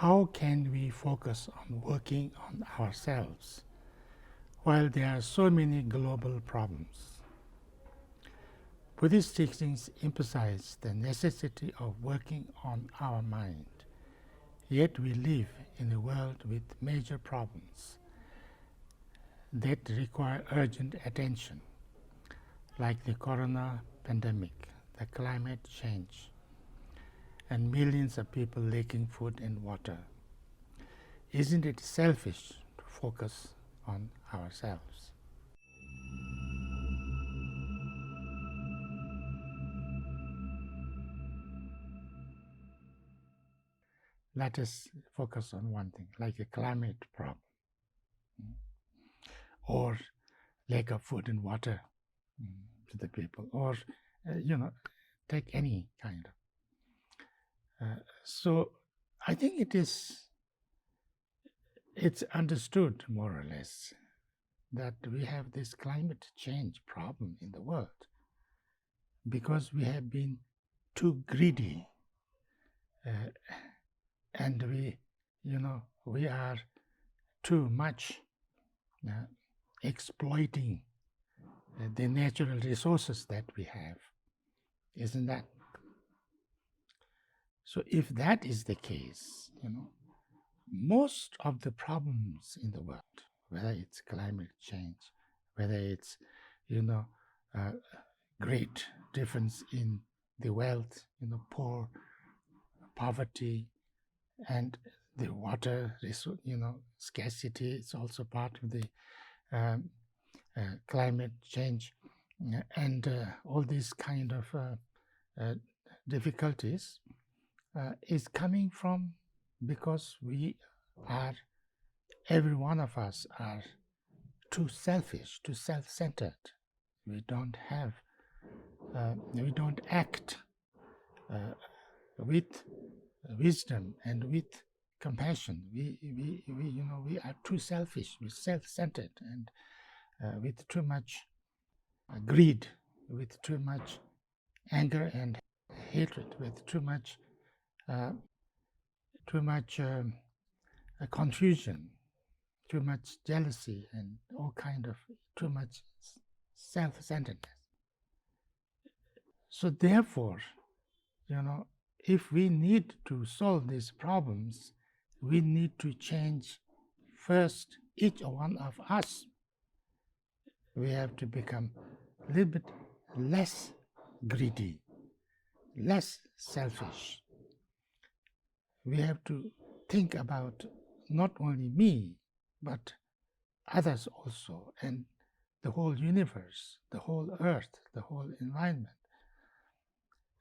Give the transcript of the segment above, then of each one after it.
how can we focus on working on ourselves while there are so many global problems? Buddhist teachings emphasize the necessity of working on our mind, yet we live in a world with major problems that require urgent attention, like the corona pandemic, the climate change, and millions of people lacking food and water. Isn't it selfish to focus on ourselves? Let us focus on one thing, like a climate problem, or lack of food and water to the people, or take any kind of. So I think it's understood more or less that we have this climate change problem in the world because we have been too greedy, and we are too much exploiting the natural resources that we have, isn't that? So if that is the case, most of the problems in the world, whether it's climate change, whether it's great difference in the wealth, poverty, and the water scarcity is also part of the climate change, and all these kind of difficulties is coming from because every one of us are too selfish, too self-centered. We don't act with wisdom and with compassion. We are too selfish, we're self-centered, and with too much greed, with too much anger and hatred, with too much confusion, too much jealousy, and all kind of too much self-centeredness. So therefore, if we need to solve these problems, we need to change first each one of us. We have to become a little bit less greedy, less selfish. We have to think about not only me, but others also, and the whole universe, the whole earth, the whole environment.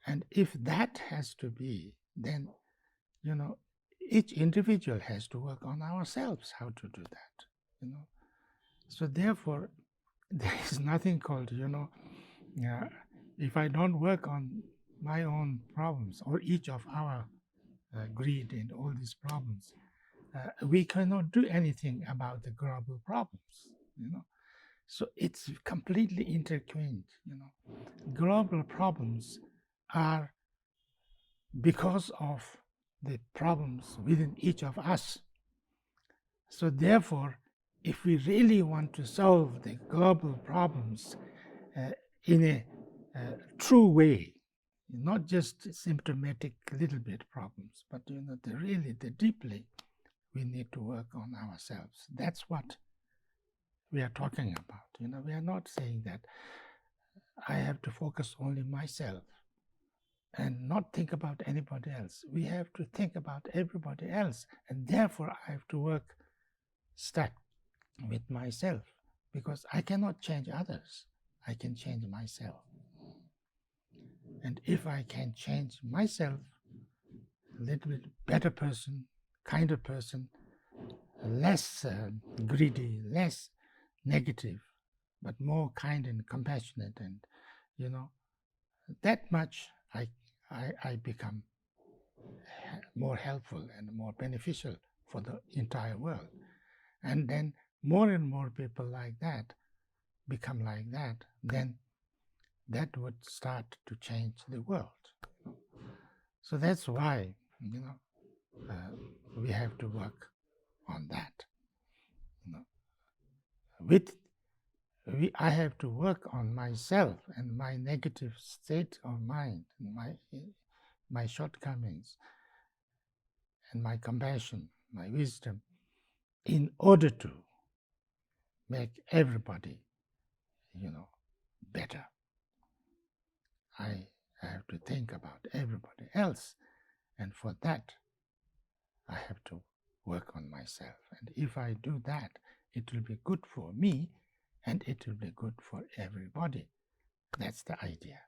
And if that has to be, then, each individual has to work on ourselves, how to do that, So therefore, there is nothing called, if I don't work on my own problems or each of our greed and all these problems, we cannot do anything about the global problems, So it's completely intertwined, Global problems are because of the problems within each of us. So therefore, if we really want to solve the global problems in a true way, not just symptomatic little bit problems, but the deeply, we need to work on ourselves. That's what we are talking about. We are not saying that I have to focus only myself and not think about anybody else. We have to think about everybody else, and therefore I have to start with myself, because I cannot change others. I can change myself. And if I can change myself, a little bit better person, kinder person, less greedy, less negative, but more kind and compassionate, and that much I become more helpful and more beneficial for the entire world. And then more and more people like that become like that, then that would start to change the world. So that's why we have to work on that. I have to work on myself and my negative state of mind, my shortcomings, and my compassion, my wisdom, in order to make everybody, better. I have to think about everybody else, and for that, I have to work on myself. And if I do that, it will be good for me, and it will be good for everybody. That's the idea.